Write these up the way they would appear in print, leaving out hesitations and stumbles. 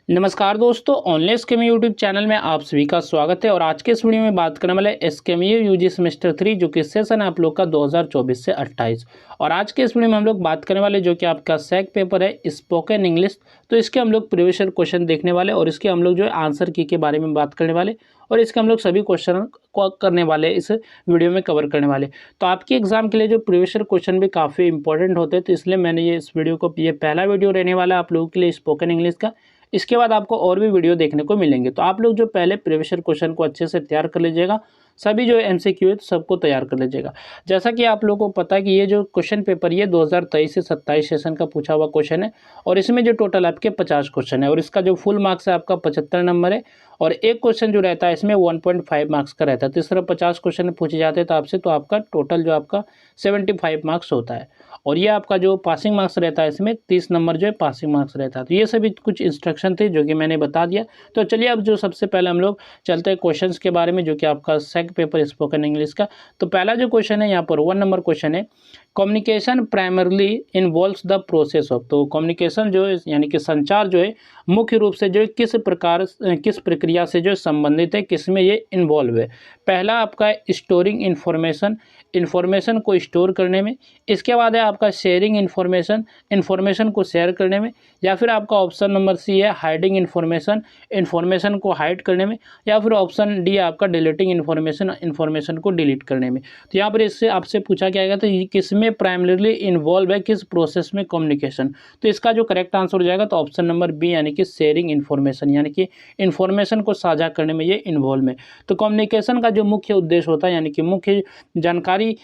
नमस्कार दोस्तों, online scheme YouTube channel में आप सभी का स्वागत है। और आज के इस वीडियो में बात करने वाले एसकेएमयू यूजी सेमेस्टर 3 जो कि सेशन है आप लोग का 2024 से 28। और आज के इस वीडियो में हम लोग बात करने वाले जो कि आपका सैक पेपर है स्पोकन इंग्लिश। तो इसके हम लोग प्रीवियस ईयर क्वेश्चन देखने वाले और इसके हम लोग जो है आंसर की के बारे में बात करने वाले और इसके हम लोग सभी क्वेश्चन को करने वाले इस वीडियो में कवर करने वाले। तो आपके एग्जाम के लिए जो प्रीवियस ईयर क्वेश्चन भी काफ़ी इंपॉर्टेंट होते हैं, तो इसलिए मैंने ये इस वीडियो को ये पहला वीडियो रहने वाला है आप लोगों के लिए स्पोकन इंग्लिश का। इसके बाद आपको और भी वीडियो देखने को मिलेंगे। तो आप लोग जो पहले प्रीवियस ईयर क्वेश्चन को अच्छे से तैयार कर लीजिएगा, सभी जो एमसीक्यू है तो सबको तैयार कर लीजिएगा। जैसा कि आप लोगों को पता है कि ये जो क्वेश्चन पेपर ये 2023 से 27 सेशन का पूछा हुआ क्वेश्चन है और इसमें जो टोटल आपके 50 क्वेश्चन है और इसका जो फुल मार्क्स है आपका 75 नंबर है। और एक क्वेश्चन जो रहता है इसमें 1.5 मार्क्स का रहता है। तो इस तरह 50 क्वेश्चन पूछे जाते हैं तो आपसे तो आपका टोटल जो आपका 75 मार्क्स होता है। और ये आपका जो पासिंग मार्क्स रहता है इसमें 30 नंबर जो है पासिंग मार्क्स रहता है। तो ये सभी कुछ इंस्ट्रक्शन थे जो कि मैंने बता दिया। तो चलिए अब जो सबसे पहले हम लोग चलते हैं क्वेश्चंस के बारे में जो कि आपका सैक पेपर स्पोकन इंग्लिश का। तो पहला जो क्वेश्चन है यहाँ पर 1 नंबर क्वेश्चन है, communication primarily involves the process of. तो कम्युनिकेशन जो है यानी कि संचार जो है मुख्य रूप से जो है किस प्रक्रिया से जो संबंधित है, किस में ये इन्वॉल्व है। पहला आपका स्टोरिंग इन्फॉर्मेशन को स्टोर करने में। इसके बाद है आपका शेयरिंग इन्फॉर्मेशन को शेयर करने में। या फिर आपका ऑप्शन नंबर सी है हाइडिंग इन्फॉर्मेशन को हाइड करने में। या फिर ऑप्शन डी है आपका डिलीटिंग इन्फॉर्मेशन को डिलीट करने में। तो यहाँ पर इससे आपसे पूछा क्या गया, तो ये किस में प्राइमरीली इन्वॉल्व है, किस प्रोसेस में कम्युनिकेशन। तो इसका जो करेक्ट आंसर हो जाएगा तो ऑप्शन नंबर बी यानी कि शेयरिंग इन्फॉर्मेशन, यानी कि इन्फॉर्मेशन को साझा करने में ये इन्वॉल्व है। तो कम्युनिकेशन का जो मुख्य उद्देश्य होता है यानी कि मुख्य जानकारी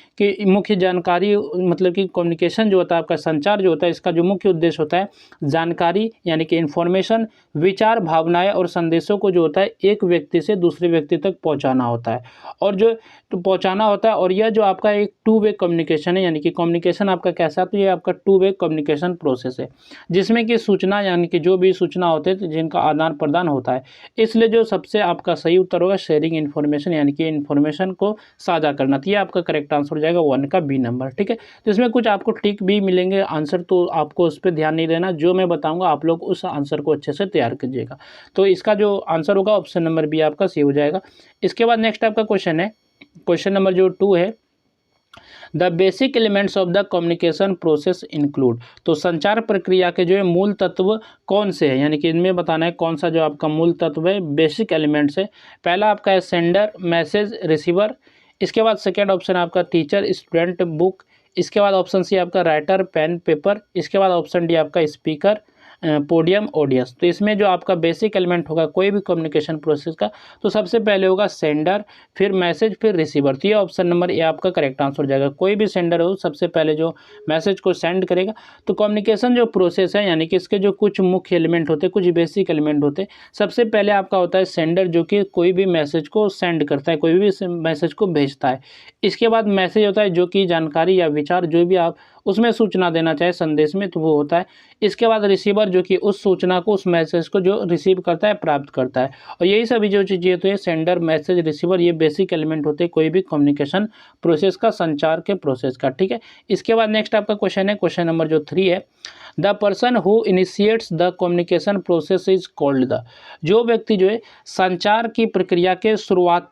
मतलब कि कम्युनिकेशन जो होता है आपका संचार जो होता है इसका जो मुख्य उद्देश्य होता है जानकारी यानी कि इन्फॉर्मेशन, विचार, भावनाएं और संदेशों को जो होता है एक व्यक्ति से दूसरे व्यक्ति तक पहुंचाना होता है। और जो पहुंचाना होता है और यह जो आपका एक 2 वे कम्युनिकेशन है, यानी कि कम्युनिकेशन आपका कैसा, तो ये आपका 2 वे कम्युनिकेशन प्रोसेस है जिसमें कि सूचना यानी कि जो भी सूचना होते हैं जिनका आदान प्रदान होता है। इसलिए जो सबसे आपका सही उत्तर होगा शेयरिंग इन्फॉर्मेशन यानी कि इन्फॉर्मेशन को साझा करना। तो ये आपका करेक्ट आंसर हो जाएगा 1 का बी नंबर। ठीक है, तो इसमें कुछ आपको टिक भी मिलेंगे आंसर, तो आपको उस पर ध्यान नहीं देना, जो मैं बताऊंगा आप लोग उस आंसर को अच्छे से तैयार कीजिएगा। तो इसका जो आंसर होगा ऑप्शन नंबर बी आपका सही हो जाएगा। इसके बाद नेक्स्ट आपका क्वेश्चन है, क्वेश्चन नंबर जो 2 है, the basic elements of the communication process include. तो संचार प्रक्रिया के जो है मूल तत्व कौन से हैं, यानी कि इनमें बताना है कौन सा जो आपका मूल तत्व है, बेसिक एलिमेंट्स है। पहला आपका है सेंडर, मैसेज, रिसीवर। इसके बाद सेकेंड ऑप्शन आपका टीचर, स्टूडेंट, बुक। इसके बाद ऑप्शन सी आपका राइटर, पेन, पेपर। इसके बाद ऑप्शन डी आपका स्पीकर, पोडियम, ऑडियंस। तो इसमें जो आपका बेसिक एलिमेंट होगा कोई भी कम्युनिकेशन प्रोसेस का, तो सबसे पहले होगा सेंडर, फिर मैसेज, फिर रिसीवर। तो ये ऑप्शन नंबर ए आपका करेक्ट आंसर हो जाएगा। कोई भी सेंडर हो सबसे पहले जो मैसेज को सेंड करेगा। तो कम्युनिकेशन जो प्रोसेस है यानी कि इसके जो कुछ मुख्य एलिमेंट होते हैं, कुछ बेसिक एलिमेंट होते हैं। सबसे पहले आपका होता है सेंडर जो कि कोई भी मैसेज को सेंड करता है, कोई भी मैसेज को भेजता है। इसके बाद मैसेज होता है जो कि जानकारी या विचार जो भी आप उसमें सूचना देना चाहे संदेश में, तो वो होता है। इसके बाद रिसीवर जो कि उस सूचना को, उस मैसेज को जो रिसीव करता है, प्राप्त करता है। और यही सभी जो चीज़ें होती है सेंडर, मैसेज, रिसीवर, ये बेसिक एलिमेंट होते हैं कोई भी कम्युनिकेशन प्रोसेस का, संचार के प्रोसेस का। ठीक है, इसके बाद नेक्स्ट आपका क्वेश्चन है, क्वेश्चन नंबर जो 3 है, the person who initiates the communication process is called the. जो व्यक्ति जो है संचार की प्रक्रिया के शुरुआत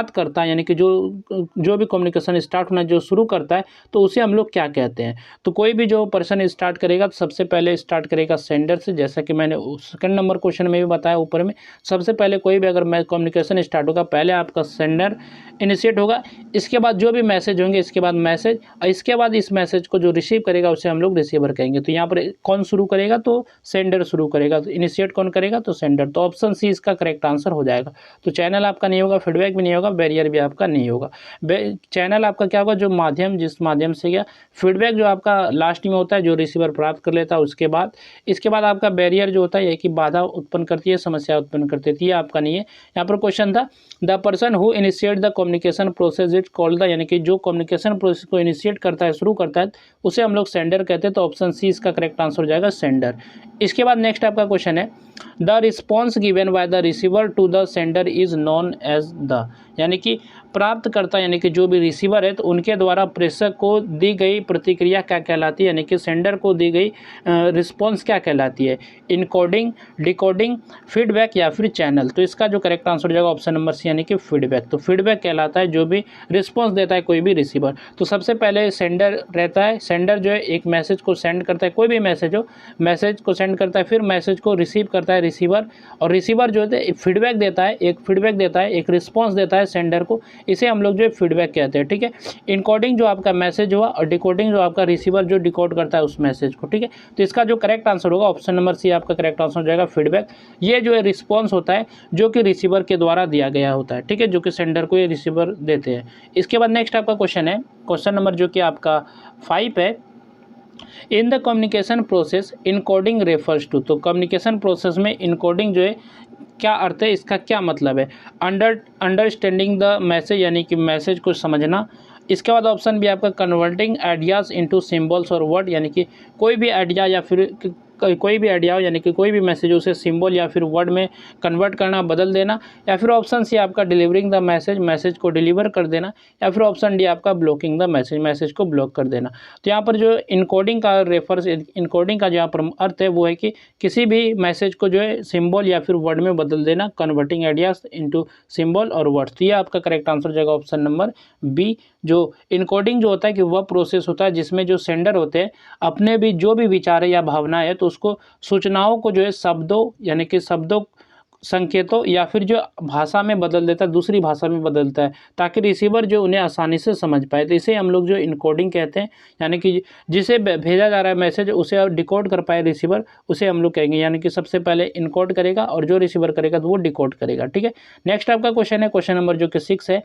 करता है, यानी कि जो भी कम्युनिकेशन स्टार्ट होना जो शुरू करता है, तो उसे हम लोग क्या कहते हैं। तो कोई भी जो पर्सन स्टार्ट करेगा तो सबसे पहले स्टार्ट करेगा सेंडर से, जैसा कि मैंने सेकंड नंबर क्वेश्चन में भी बताया ऊपर में। सबसे पहले कोई भी अगर कम्युनिकेशन स्टार्ट होगा पहले आपका सेंडर इनिशिएट होगा। इसके बाद जो भी मैसेज होंगे इसके बाद मैसेज, और इसके बाद इस मैसेज को जो रिसीव करेगा उसे हम लोग रिसीवर कहेंगे। तो यहाँ पर कौन शुरू करेगा, तो सेंडर शुरू करेगा। तो इनिशिएट कौन करेगा, तो सेंडर। तो ऑप्शन सी इसका करेक्ट आंसर हो जाएगा। तो चैनल आपका नहीं होगा, फीडबैक भी नहीं होगा, बैरियर भी आपका नहीं होगा। चैनल आपका क्या होगा, जो माध्यम जिस माध्यम से गया। फीडबैक जो आपका लास्ट में होता है जो रिसीवर प्राप्त कर लेता है उसके बाद। इसके बाद आपका बैरियर जो होता है कि बाधा उत्पन्न करती है, समस्या उत्पन्न करती है, आपका नहीं है। यहाँ पर क्वेश्चन था the person who initiate the communication process is called the, यानी कि जो कम्युनिकेशन प्रोसेस को इनिशिएट करता है, शुरू करता है, उसे हम लोग सेंडर कहते हैं। तो ऑप्शन सी इसका करेक्ट आंसर हो जाएगा, सेंडर। इसके बाद नेक्स्ट आपका क्वेश्चन है, the response given by the receiver to the sender is known as the, यानी कि प्राप्तकर्ता यानी कि जो भी रिसीवर है तो उनके द्वारा प्रेषक को दी गई प्रतिक्रिया क्या कहलाती है, यानी कि सेंडर को दी गई रिस्पॉन्स क्या कहलाती है, इनकोडिंग, डिकोडिंग, फीडबैक या फिर चैनल। तो इसका जो करेक्ट आंसर हो जाएगा ऑप्शन नंबर सी यानी कि फीडबैक। तो फीडबैक कहलाता है जो भी रिस्पॉन्स देता है कोई भी रिसीवर। तो सबसे पहले सेंडर रहता है, सेंडर जो है एक मैसेज को सेंड करता है, कोई भी मैसेज हो, मैसेज को सेंड करता है, फिर मैसेज को रिसीव करता है रिसीवर, और रिसीवर जो है फीडबैक देता है, एक फीडबैक देता है, एक रिस्पॉन्स देता है सेंडर को, इसे हम लोग जो है फीडबैक कहते हैं। ठीक है, इनकोडिंग जो आपका मैसेज हुआ और डिकोडिंग जो आपका रिसीवर जो डिकोड करता है उस मैसेज को। ठीक है, तो इसका जो करेक्ट आंसर होगा ऑप्शन नंबर सी आपका करेक्ट आंसर हो जाएगा फीडबैक। ये जो है रिस्पॉन्स होता है जो कि रिसीवर के द्वारा दिया गया होता है। ठीक है, जो कि सेंडर को ये रिसीवर देते हैं। इसके बाद नेक्स्ट आपका क्वेश्चन है, क्वेश्चन नंबर जो कि आपका 5 है, in the communication process encoding refers to. तो कम्युनिकेशन प्रोसेस में इनकोडिंग जो है क्या अर्थ है, इसका क्या मतलब है, अंडरस्टैंडिंग द मैसेज यानी कि मैसेज को समझना। इसके बाद ऑप्शन भी आपका कन्वर्टिंग आइडियाज़ इनटू सिंबल्स और वर्ड, यानी कि कोई भी आइडिया या फिर कोई भी आइडिया हो, यानी कि कोई भी मैसेज उसे सिंबल या फिर वर्ड में कन्वर्ट करना, बदल देना। या फिर ऑप्शन सी आपका डिलीवरिंग द मैसेज, मैसेज को डिलीवर कर देना। या फिर ऑप्शन डी आपका ब्लॉकिंग द मैसेज, मैसेज को ब्लॉक कर देना। तो यहाँ पर जो इनकोडिंग का रेफर्स, इनकोडिंग का जो यहाँ पर अर्थ है वो है कि किसी भी मैसेज को जो है सिंबल या फिर वर्ड में बदल देना, कन्वर्टिंग आइडियाज इनटू सिंबल और वर्ड्स। तो ये आपका करेक्ट आंसर हो जाएगा ऑप्शन नंबर बी। जो इनकोडिंग जो होता है कि वह प्रोसेस होता है जिसमें जो सेंडर होते हैं अपने भी जो भी विचार है या भावना है तो उसको सूचनाओं को जो है शब्दों यानी कि शब्दों, संकेतों या फिर जो भाषा में बदल देता है, दूसरी भाषा में बदलता है, ताकि रिसीवर जो उन्हें आसानी से समझ पाए। तो इसे हम लोग जो इनकोडिंग कहते हैं, यानी कि जिसे भेजा जा रहा है मैसेज उसे डिकोड कर पाए रिसीवर, उसे हम लोग कहेंगे। यानी कि सबसे पहले इनकोड करेगा और जो रिसीवर करेगा तो वो डिकोड करेगा। ठीक है, नेक्स्ट आपका क्वेश्चन है, क्वेश्चन नंबर जो कि 6 है,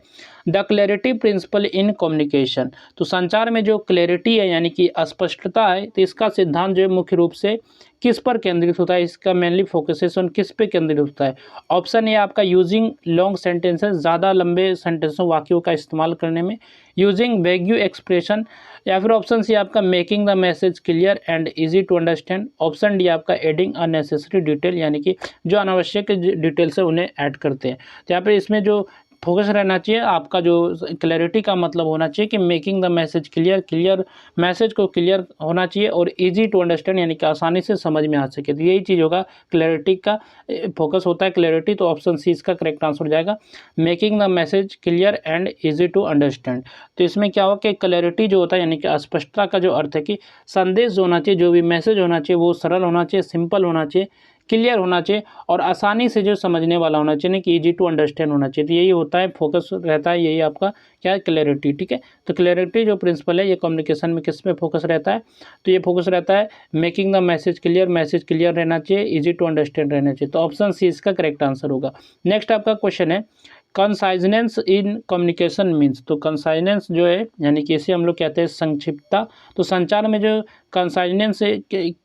the clarity principle in communication. तो संचार में जो क्लैरिटी है यानी कि स्पष्टता है, तो इसका सिद्धांत जो है मुख्य रूप से किस पर केंद्रित होता है, इसका मेनली फोकसेस ऑन किस पे केंद्रित होता है। ऑप्शन ए आपका यूजिंग लॉन्ग सेंटेंसेस, ज़्यादा लंबे सेंटेंसों वाक्यों का इस्तेमाल करने में, यूजिंग वैग्यू एक्सप्रेशन, या फिर ऑप्शन सी आपका making the message clear and easy to understand. Option D आपका एडिंग अननेसेसरी डिटेल, यानी कि जो अनावश्यक डिटेल्स है उन्हें ऐड करते हैं। तो यहाँ पर इसमें जो फोकस रहना चाहिए आपका, जो क्लैरिटी का मतलब होना चाहिए कि making the message clear, clear message को क्लियर होना चाहिए और इजी टू अंडरस्टैंड यानी कि आसानी से समझ में आ सके। तो यही चीज़ होगा, क्लैरिटी का फोकस होता है क्लैरिटी। तो ऑप्शन सी इसका करेक्ट आंसर हो जाएगा, making the message clear and easy to understand. तो इसमें क्या होगा कि क्लैरिटी जो होता है यानी कि स्पष्टता का जो अर्थ है कि संदेश जो होना चाहिए, जो भी मैसेज होना चाहिए वो सरल होना चाहिए, सिंपल होना चाहिए, क्लियर होना चाहिए और आसानी से जो समझने वाला होना चाहिए, कि इजी टू अंडरस्टैंड होना चाहिए। तो यही होता है, फोकस रहता है, यही आपका क्या है, क्लैरिटी। ठीक है, तो क्लैरिटी जो प्रिंसिपल है ये कम्युनिकेशन में किस पे फोकस रहता है, तो ये फोकस रहता है मेकिंग द मैसेज क्लियर रहना चाहिए, इजी टू अंडरस्टैंड रहना चाहिए। तो ऑप्शन सी इसका करेक्ट आंसर होगा। नेक्स्ट आपका क्वेश्चन है, कंसाइजनेंस इन कम्युनिकेशन मीन्स। तो कंसाइजनेंस जो है यानी कि इसे हम लोग कहते हैं संक्षिप्तता। तो संचार में जो कंसाइजनेंस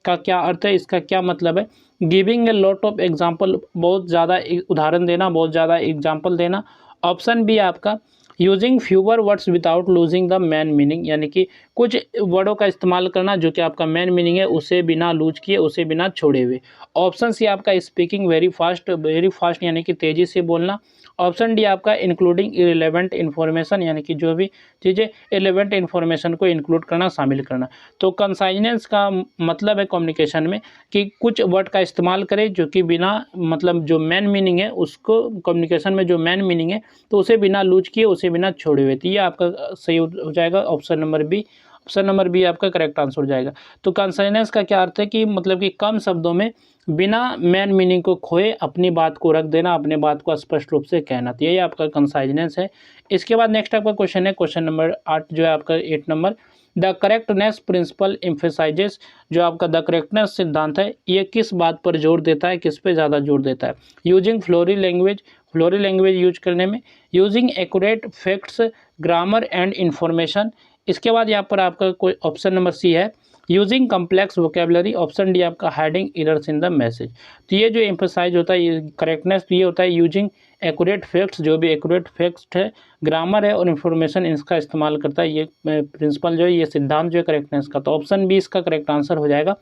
का क्या अर्थ है, इसका क्या मतलब है, giving a lot of example, बहुत ज़्यादा उदाहरण देना, बहुत ज़्यादा एग्जाम्पल देना। ऑप्शन बी आपका using fewer words without losing the main meaning, यानी कि कुछ वर्डों का इस्तेमाल करना जो कि आपका मेन मीनिंग है उसे बिना लूज किए, उसे बिना छोड़े हुए। ऑप्शन सी आपका स्पीकिंग वेरी फास्ट यानी कि तेज़ी से बोलना। ऑप्शन डी आपका इंक्लूडिंग इरेलेवेंट इन्फॉर्मेशन, यानी कि जो भी चीज़ें इरेलेवेंट इन्फॉर्मेशन को इंक्लूड करना, शामिल करना। तो कंसाइजनेंस का मतलब है कम्युनिकेशन में कि कुछ वर्ड का इस्तेमाल करें जो कि बिना, मतलब जो मेन मीनिंग है उसको, कम्युनिकेशन में जो मेन मीनिंग है तो उसे बिना लूज किए, उसे बिना छोड़े हुए। तो ये आपका सही हो जाएगा option number B. Option number B आपका करेक्ट आंसर हो जाएगा। तो कंसाइजनेंस का क्या अर्थ है कि मतलब कि कम शब्दों में बिना मेन मीनिंग को खोए अपनी बात को रख देना, अपने बात को स्पष्ट रूप से कहना। तो यही आपका कंसाइजनेंस है। इसके बाद नेक्स्ट आपका क्वेश्चन है, क्वेश्चन नंबर 8 जो है आपका 8 number, the correctness principle emphasizes. जो आपका द करेक्टनेस सिद्धांत है ये किस बात पर जोर देता है, किस पे ज़्यादा जोर देता है। यूजिंग फ्लोरी लैंग्वेज यूज करने में, using accurate facts, grammar and information. इसके बाद यहाँ पर आपका कोई ऑप्शन नंबर सी है, using complex vocabulary. Option D आपका hiding errors in the message. तो ये जो एम्फसाइज होता है, ये करेक्टनेस, तो ये होता है यूजिंग एक्यूरेट फैक्ट्स, जो भी एक्यूरेट फैक्ट्स है, ग्रामर है और इन्फॉर्मेशन, इसका इस्तेमाल करता है। ये प्रिंसिपल जो है, ये सिद्धांत जो है करेक्टनेस का। तो ऑप्शन बी इसका करेक्ट आंसर हो जाएगा।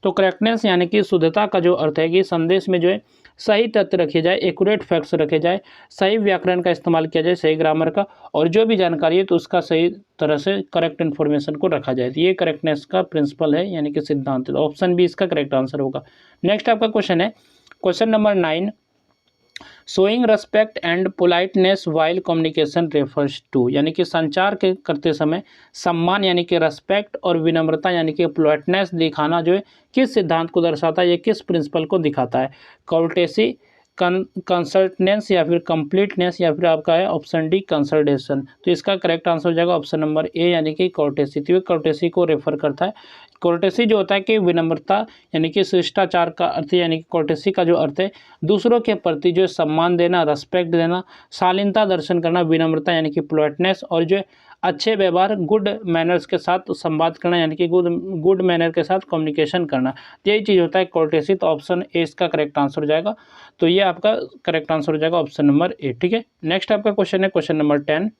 तो करेक्टनेस यानी कि शुद्धता का जो अर्थ है कि संदेश में जो है सही तथ्य रखे जाए, एक्यूरेट फैक्ट्स रखे जाए, सही व्याकरण का इस्तेमाल किया जाए, सही ग्रामर का, और जो भी जानकारी है तो उसका सही तरह से करेक्ट इन्फॉर्मेशन को रखा जाए। तो ये करेक्टनेस का प्रिंसिपल है, यानी कि सिद्धांत। तो ऑप्शन बी इसका करेक्ट आंसर होगा। नेक्स्ट आपका क्वेश्चन है question number 9, showing respect and politeness while communication refers to, यानी कि संचार के करते समय सम्मान यानी कि रेस्पेक्ट और विनम्रता यानी कि पोलाइटनेस दिखाना जो है किस सिद्धांत को दर्शाता है, ये किस प्रिंसिपल को दिखाता है? कोर्टेसी, कंसल्टेंस या फिर कंप्लीटनेस, या फिर आपका है ऑप्शन डी कंसल्टेशन। तो इसका करेक्ट आंसर हो जाएगा ऑप्शन नंबर ए, यानी कि कोर्टेसी। तो ये कोर्टेसी को रेफर करता है। कोर्टेसी जो होता है कि विनम्रता यानी कि शिष्टाचार का अर्थ, यानी कि कोर्टेसी का जो अर्थ है दूसरों के प्रति जो सम्मान देना, रेस्पेक्ट देना, शालीनता दर्शन करना, विनम्रता यानी कि पोलाइटनेस, और जो अच्छे व्यवहार, गुड मैनर्स के साथ संवाद करना, यानी कि गुड मैनर के साथ कम्युनिकेशन करना, यही चीज़ होता है कोर्टेसी। तो ऑप्शन ए इसका करेक्ट आंसर हो जाएगा। तो ये आपका करेक्ट आंसर हो जाएगा ऑप्शन नंबर ए। ठीक है, नेक्स्ट आपका क्वेश्चन है question number 10,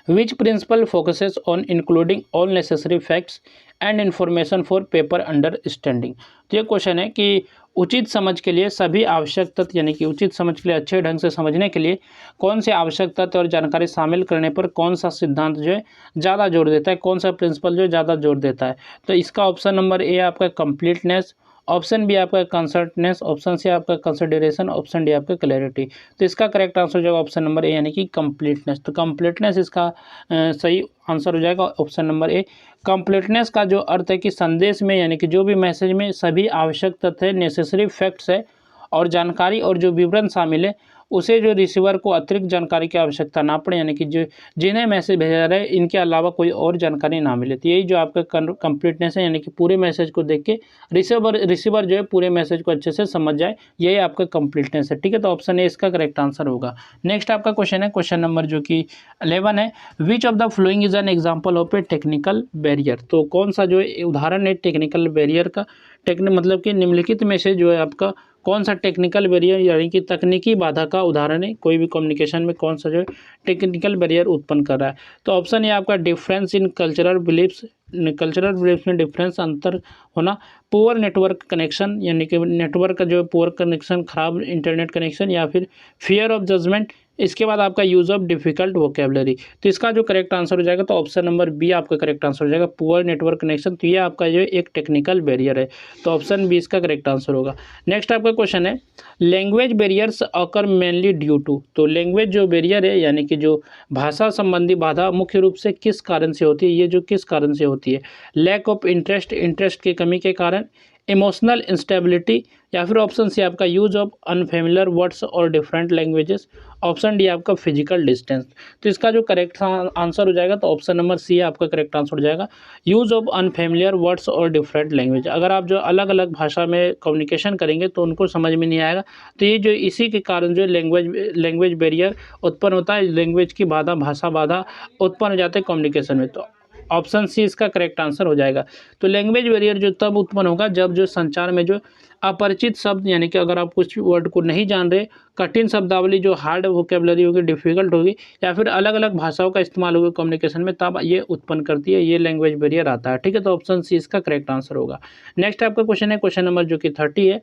which principle focuses on including all necessary facts and information for paper understanding. तो ये क्वेश्चन है कि उचित समझ के लिए सभी आवश्यक तथ्य, यानी कि उचित समझ के लिए अच्छे ढंग से समझने के लिए कौन से आवश्यक तथ्य और जानकारी शामिल करने पर कौन सा सिद्धांत जो है ज़्यादा जोर देता है, कौन सा प्रिंसिपल जो है ज़्यादा जोर देता है? तो इसका ऑप्शन नंबर ए आपका कंप्लीटनेस, ऑप्शन बी आपका कंसर्टनेस, ऑप्शन सी आपका कंसिडरेशन, ऑप्शन डी आपका क्लैरिटी। तो इसका करेक्ट आंसर हो जाएगा ऑप्शन नंबर ए, यानी कि कंप्लीटनेस। तो कंप्लीटनेस इसका सही आंसर हो जाएगा ऑप्शन नंबर ए। कंप्लीटनेस का जो अर्थ है कि संदेश में, यानी कि जो भी मैसेज में सभी आवश्यक तथ्य, नेसेसरी फैक्ट्स है और जानकारी और जो विवरण शामिल है, उसे जो रिसीवर को अतिरिक्त जानकारी की आवश्यकता ना पड़े, यानी कि जो जिन्हें मैसेज भेजा जा रहा है इनके अलावा कोई और जानकारी ना मिले। तो यही जो आपका कंप्लीटनेस है, यानी कि पूरे मैसेज को देख के रिसीवर जो है पूरे मैसेज को अच्छे से समझ जाए, यही आपका कंप्लीटनेस है। ठीक है, तो ऑप्शन ए इसका करेक्ट आंसर होगा। नेक्स्ट आपका क्वेश्चन है क्वेश्चन नंबर जो कि 11 है, which of the following is an example of A technical barrier. तो कौन सा जो है उदाहरण है टेक्निकल बैरियर का? मतलब कि निम्नलिखित में से जो है आपका कौन सा टेक्निकल बैरियर यानी कि तकनीकी बाधा का उदाहरण है? कोई भी कम्युनिकेशन में कौन सा जो है टेक्निकल बैरियर उत्पन्न कर रहा है? तो ऑप्शन ए आपका डिफरेंस इन कल्चरल बिलीफ्स में डिफरेंस, अंतर होना, पुअर नेटवर्क कनेक्शन यानी कि नेटवर्क का जो पुअर कनेक्शन, खराब इंटरनेट कनेक्शन, या फिर फियर ऑफ जजमेंट, इसके बाद आपका यूज़ ऑफ डिफ़िकल्ट वोकेबलरी। तो इसका जो करेक्ट आंसर हो जाएगा तो ऑप्शन नंबर बी आपका करेक्ट आंसर हो जाएगा, पुअर नेटवर्क कनेक्शन। तो ये आपका जो एक टेक्निकल बैरियर है, तो ऑप्शन बी इसका करेक्ट आंसर होगा। नेक्स्ट आपका क्वेश्चन है, language barriers occur mainly due to. तो लैंग्वेज जो बैरियर है, यानी कि जो भाषा संबंधी बाधा मुख्य रूप से किस कारण से होती है? ये जो किस कारण से होती है? लैक ऑफ इंटरेस्ट की कमी के कारण, इमोशनल इंस्टेबिलिटी, या फिर ऑप्शन सी आपका यूज ऑफ अनफेमिलियर वर्ड्स और डिफरेंट लैंग्वेजेस, ऑप्शन डी आपका फिजिकल डिस्टेंस। तो इसका जो करेक्ट आंसर हो जाएगा तो ऑप्शन नंबर सी आपका करेक्ट आंसर हो जाएगा, यूज ऑफ अनफेमिलियर वर्ड्स और डिफरेंट लैंग्वेज। अगर आप जो अलग अलग भाषा में कम्युनिकेशन करेंगे तो उनको समझ में नहीं आएगा, तो ये जो इसी के कारण जो लैंग्वेज बैरियर उत्पन्न होता है, लैंग्वेज की बाधा, भाषा बाधा उत्पन्न हो जाते हैं कम्युनिकेशन में। तो ऑप्शन सी इसका करेक्ट आंसर हो जाएगा। तो लैंग्वेज बैरियर जो तब उत्पन्न होगा जब जो संचार में जो अपरिचित शब्द, यानी कि अगर आप कुछ वर्ड को नहीं जान रहे, कठिन शब्दावली, जो हार्ड वोकेबलरी होगी, डिफिकल्ट होगी, या फिर अलग अलग भाषाओं का इस्तेमाल होगा कम्युनिकेशन में, तब ये उत्पन्न करती है, ये लैंग्वेज बैरियर आता है। ठीक है, तो ऑप्शन सी इसका करेक्ट आंसर होगा। नेक्स्ट आपका क्वेश्चन है क्वेश्चन नंबर जो कि 13 है।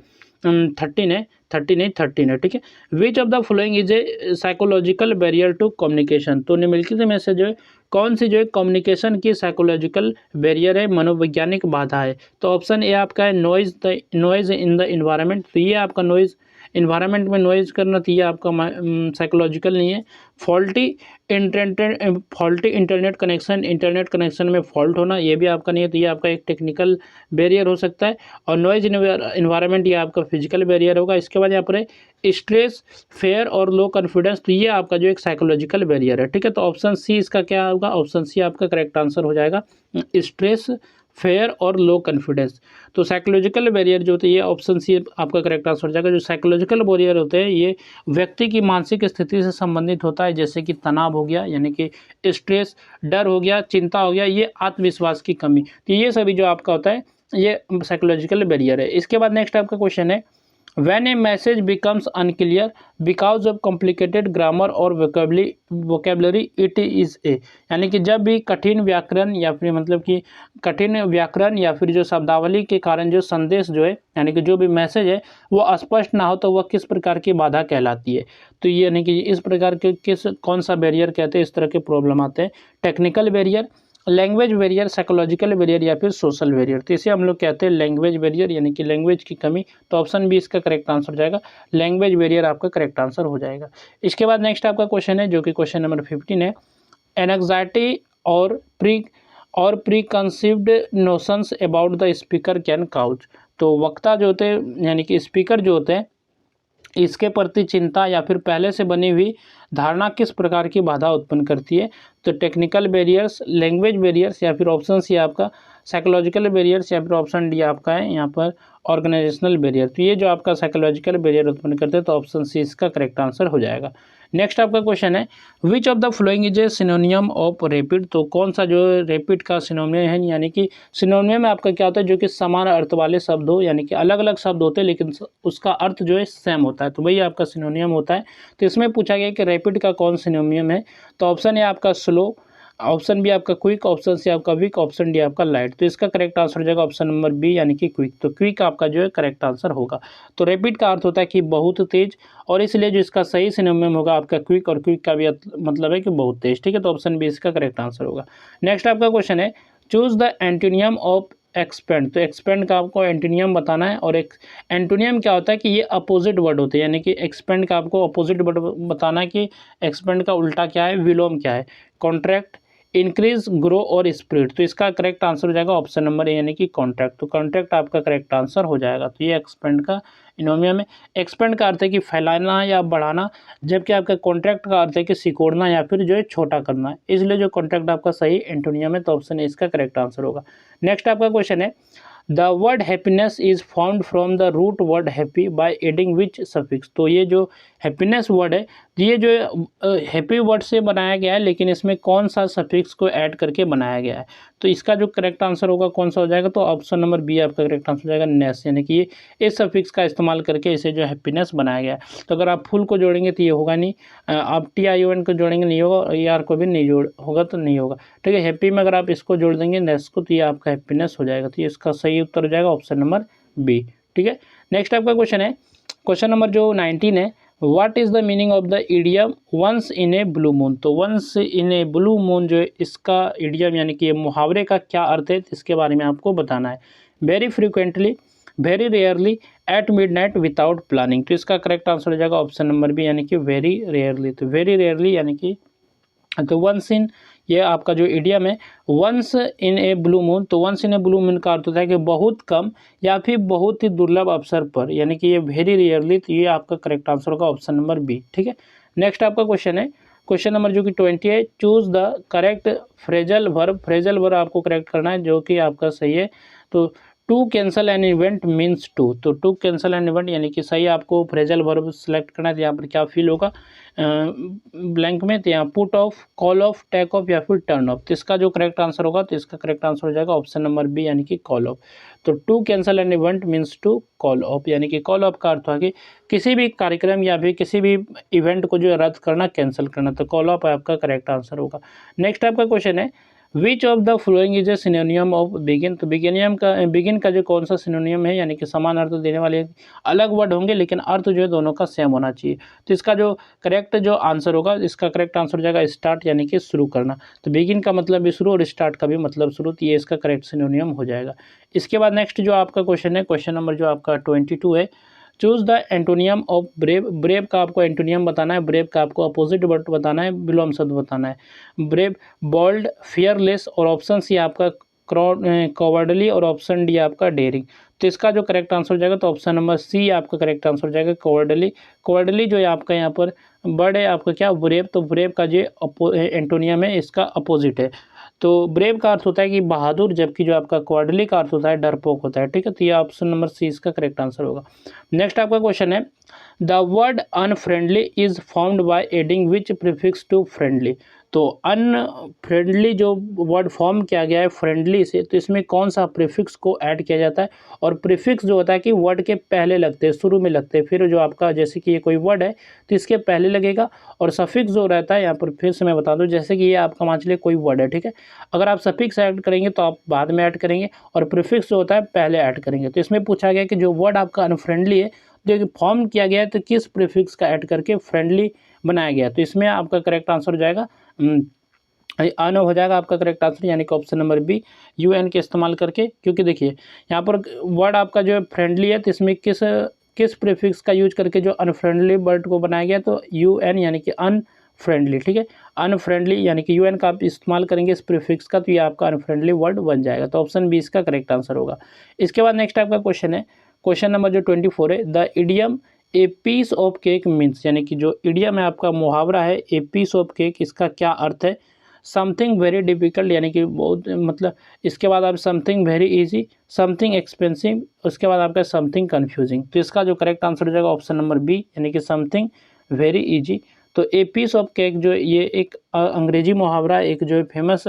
ठीक है, which of the following is a psychological barrier to communication. तो निम्नलिखित में से जो है कौन सी जो है कम्युनिकेशन की साइकोलॉजिकल बैरियर है, मनोवैज्ञानिक बाधा है? तो ऑप्शन ए आपका है नॉइज इन द इन्वायरमेंट। तो ये आपका नॉइज, इन्वायरमेंट में नॉइज करना, तो ये आपका साइकोलॉजिकल नहीं है। फॉल्टी इंटरनेट कनेक्शन में फॉल्ट होना, ये भी आपका नहीं है, तो ये आपका एक टेक्निकल बैरियर हो सकता है। और नॉइज इन्वायरमेंट ये आपका फिजिकल बैरियर होगा। इसके बाद यहाँ पर है स्ट्रेस, फेयर और लो कॉन्फिडेंस, तो ये आपका जो एक साइकोलॉजिकल बैरियर है। ठीक है, तो ऑप्शन सी इसका क्या होगा? ऑप्शन सी आपका करेक्ट आंसर हो जाएगा, स्ट्रेस, फेयर और लो कॉन्फिडेंस। तो साइकोलॉजिकल बैरियर जो होते हैं, ये ऑप्शन सी आपका करेक्ट आंसर हो जाएगा। जो साइकोलॉजिकल बैरियर होते हैं ये व्यक्ति की मानसिक स्थिति से संबंधित होता है, जैसे कि तनाव हो गया, यानी कि स्ट्रेस, डर हो गया, चिंता हो गया, ये आत्मविश्वास की कमी, तो ये सभी जो आपका होता है ये साइकोलॉजिकल बैरियर है। इसके बाद नेक्स्ट आपका क्वेश्चन है when A message becomes unclear because of complicated grammar और वोकेबलरी इट इज़ ए, यानी कि जब भी कठिन व्याकरण या फिर मतलब कि कठिन व्याकरण या फिर जो शब्दावली के कारण जो संदेश जो है यानी कि जो भी मैसेज है वो स्पष्ट ना हो तो वह किस प्रकार की बाधा कहलाती है। तो ये यानी कि इस प्रकार के कौन सा बैरियर कहते हैं, इस तरह के प्रॉब्लम आते हैं। Technical barrier, language barrier, psychological barrier या फिर सोशल बैरियर। तो इसे हम लोग कहते हैं लैंग्वेज बैरियर, यानी कि लैंग्वेज की कमी। तो ऑप्शन बी इसका करेक्ट आंसर हो जाएगा, लैंग्वेज बैरियर आपका करेक्ट आंसर हो जाएगा। इसके बाद नेक्स्ट आपका क्वेश्चन है जो कि क्वेश्चन नंबर 15 है, एनग्जाइटी और preconceived notions about the speaker can cause. तो वक्ता जो होते हैं यानी कि स्पीकर जो होते हैं इसके प्रति चिंता या फिर पहले से बनी हुई धारणा किस प्रकार की बाधा उत्पन्न करती है। तो टेक्निकल बैरियर्स, लैंग्वेज बैरियर्स या फिर ऑप्शन सी आपका साइकोलॉजिकल बैरियर्स या फिर ऑप्शन डी आपका है यहाँ पर ऑर्गेनाइजेशनल बैरियर। तो ये जो आपका साइकोलॉजिकल बैरियर उत्पन्न करते हैं तो ऑप्शन सी इसका करेक्ट आंसर हो जाएगा। नेक्स्ट आपका क्वेश्चन है, which of the following is a सिनोनियम of rapid. तो कौन सा जो रैपिड का सिनोनियम है, यानी कि सिनोनियम में आपका क्या होता है जो कि समान अर्थ वाले शब्द हो, यानी कि अलग अलग शब्द होते हैं लेकिन उसका अर्थ जो है सेम होता है, तो वही आपका सिनोनियम होता है। तो इसमें पूछा गया कि रैपिड का कौन सिनोनियम है। तो ऑप्शन है आपका स्लो, ऑप्शन बी आपका क्विक, ऑप्शन सी आपका वीक, ऑप्शन डी आपका लाइट। तो इसका करेक्ट आंसर हो जाएगा ऑप्शन नंबर बी यानी कि क्विक। तो क्विक आपका जो है करेक्ट आंसर होगा। तो रैपिड का अर्थ होता है कि बहुत तेज, और इसलिए जो इसका सही सिनोनिम होगा आपका क्विक, और क्विक का भी मतलब है कि बहुत तेज। ठीक है, तो ऑप्शन बी इसका करेक्ट आंसर होगा। नेक्स्ट आपका क्वेश्चन है, choose the antonym of expand. तो एक्सपेंड का आपको एंटोनियम बताना है, और एक एंटोनियम क्या होता है कि ये अपोजिट वर्ड होते हैं, यानी कि एक्सपेंड का आपको अपोजिट वर्ड बताना है कि एक्सपेंड का उल्टा क्या है, विलोम क्या है। कॉन्ट्रैक्ट, इंक्रीज, ग्रो और स्प्रेड। तो इसका करेक्ट आंसर हो जाएगा ऑप्शन नंबर ए यानी कि कॉन्ट्रैक्ट। तो कॉन्ट्रैक्ट आपका करेक्ट आंसर हो जाएगा। तो ये एक्सपेंड का इनोमियम है। एक्सपेंड का अर्थ है कि फैलाना या बढ़ाना, जबकि आपका कॉन्ट्रैक्ट का अर्थ है कि सिकोड़ना या फिर जो है छोटा करना, इसलिए जो कॉन्ट्रैक्ट आपका सही एंटोनियम है, तो ऑप्शन ए इसका करेक्ट आंसर होगा। नेक्स्ट आपका क्वेश्चन है, the word happiness is found from the root word happy by adding which suffix. तो ये जो हैप्पीनेस वर्ड है ये जो हैप्पी वर्ड से बनाया गया है, लेकिन इसमें कौन सा सफिक्स को ऐड करके बनाया गया है। तो इसका जो करेक्ट आंसर होगा कौन सा हो जाएगा, तो ऑप्शन नंबर बी आपका करेक्ट आंसर हो जाएगा, नेस, यानी कि ये इस सफिक्स का इस्तेमाल करके इसे जो हैप्पीनेस बनाया गया है। तो अगर आप फुल को जोड़ेंगे तो ये होगा नहीं, आप TION को जोड़ेंगे नहीं होगा, और ER को भी नहीं जोड़ होगा तो नहीं होगा। ठीक है, हैप्पी में अगर आप इसको जोड़ देंगे नेस को, तो ये आपका हैप्पीनेस हो जाएगा। तो ये इसका सही उत्तर हो जाएगा ऑप्शन नंबर बी। ठीक है, नेक्स्ट आपका क्वेश्चन है, क्वेश्चन नंबर जो 19 है, what is the meaning of the idiom once in a blue moon. तो once in a blue moon जो है इसका इडियम यानी कि ये मुहावरे का क्या अर्थ है, इसके बारे में आपको बताना है। Very frequently, very rarely, at midnight, without planning. तो इसका करेक्ट आंसर हो जाएगा ऑप्शन नंबर बी यानी कि वेरी रेयरली। तो वेरी रेयरली यानी कि तो वंस इन, ये आपका जो इडियम है once in a blue moon, तो once in a blue moon का अर्थ होता है कि बहुत कम या फिर बहुत ही दुर्लभ अवसर पर, यानी कि ये वेरी रेयरली। तो ये आपका करेक्ट आंसर होगा ऑप्शन नंबर बी। ठीक है, नेक्स्ट आपका क्वेश्चन है, क्वेश्चन नंबर जो कि 20 है, choose the correct phrasal verb. Phrasal verb आपको करेक्ट करना है जो कि आपका सही है। तो to cancel an event means to. तो टू कैंसल एन इवेंट यानी कि सही आपको फ्रेजल वर्ब सेलेक्ट करना है। तो यहाँ पर क्या फील होगा ब्लैंक में, तो यहाँ put off, call off, take off या फिर टर्न ऑफ। तो इसका जो करेक्ट आंसर होगा तो इसका करेक्ट आंसर हो जाएगा ऑप्शन नंबर बी यानी कि कॉल ऑफ। तो to cancel an event means to call off, यानी कि कॉल ऑफ का अर्थ है कि किसी भी कार्यक्रम या फिर किसी भी इवेंट को जो रद्द करना, कैंसिल करना। तो कॉल ऑफ आपका करेक्ट आंसर होगा। नेक्स्ट आपका क्वेश्चन है, which of the following is a सिनोनियम of begin. तो बिगिन का जो कौन सा सिनोनियम है, यानी कि समान अर्थ देने वाले अलग वर्ड होंगे लेकिन अर्थ जो है दोनों का सेम होना चाहिए। तो इसका जो करेक्ट जो आंसर होगा, इसका करेक्ट आंसर हो जाएगा स्टार्ट, यानी कि शुरू करना। तो बिगिन का मतलब भी शुरू और स्टार्ट का भी मतलब शुरू, तो ये इसका करेक्ट सिनोनियम हो जाएगा। इसके बाद नेक्स्ट जो आपका क्वेश्चन है, क्वेश्चन नंबर जो आपका 22 है, choose the antonym of brave. Brave का आपको एंटोनियम बताना है, ब्रेव का आपको अपोजिट वर्ड बताना है, विलोम शब्द बताना है। ब्रेव, बोल्ड, फियरलेस, और ऑप्शन सी आपका कॉवर्डली, और ऑप्शन डी आपका डेयरिंग। तो इसका जो करेक्ट आंसर हो जाएगा तो ऑप्शन नंबर सी आपका करेक्ट आंसर हो जाएगा, कॉवर्डली। कॉवर्डली जो है आपका यहाँ पर वर्ड है आपका क्या, ब्रेव। तो ब्रेव का जो एंटोनियम है इसका अपोजिट है। तो ब्रेव का अर्थ होता है कि बहादुर, जबकि जो आपका क्वाडली का अर्थ होता है डरपोक होता है। ठीक है, तो ये ऑप्शन नंबर सी इसका करेक्ट आंसर होगा। नेक्स्ट आपका क्वेश्चन है, the word unfriendly is found by adding which prefix to friendly. तो अनफ्रेंडली जो वर्ड फॉर्म किया गया है फ्रेंडली से, तो इसमें कौन सा प्रीफिक्स को ऐड किया जाता है। और प्रीफिक्स जो होता है कि वर्ड के पहले लगते हैं, शुरू में लगते हैं, फिर जो आपका जैसे कि ये कोई वर्ड है तो इसके पहले लगेगा। और सफिक्स जो रहता है यहाँ पर फिर से मैं बता दूँ, जैसे कि ये आपका मान लीजिए कोई वर्ड है, ठीक है, अगर आप सफिक्स ऐड करेंगे तो आप बाद में ऐड करेंगे, और प्रीफिक्स जो होता है पहले ऐड करेंगे। तो इसमें पूछा गया कि जो वर्ड आपका अनफ्रेंडली है जो फॉर्म किया गया है तो किस प्रीफिक्स का ऐड करके फ्रेंडली बनाया गया। तो इसमें आपका करेक्ट आंसर हो जाएगा अन हो जाएगा आपका करेक्ट आंसर, यानी कि ऑप्शन नंबर बी UN के इस्तेमाल करके। क्योंकि देखिए यहाँ पर वर्ड आपका जो है फ्रेंडली है, तो इसमें किस प्रीफिक्स का यूज करके जो अनफ्रेंडली वर्ड को बनाया गया, तो UN यानी कि अनफ्रेंडली, ठीक है, अनफ्रेंडली यानी कि UN का आप इस्तेमाल करेंगे इस प्रीफिक्स का, तो ये आपका अनफ्रेंडली वर्ड बन जाएगा। तो ऑप्शन बी इसका करेक्ट आंसर होगा। इसके बाद नेक्स्ट आपका क्वेश्चन है, क्वेश्चन नंबर जो 24 है, the idiom a piece of cake means, यानी कि जो इडियम है आपका मुहावरा है ए पीस ऑफ केक, इसका क्या अर्थ है। समथिंग वेरी डिफिकल्ट, यानी कि बहुत मतलब, इसके बाद आप something very easy, something expensive, उसके बाद आपका समथिंग कन्फ्यूजिंग। तो इसका जो करेक्ट आंसर हो जाएगा ऑप्शन नंबर बी, यानी कि समथिंग वेरी इजी। तो ए पीस ऑफ केक जो ये एक अंग्रेजी मुहावरा, एक जो है फेमस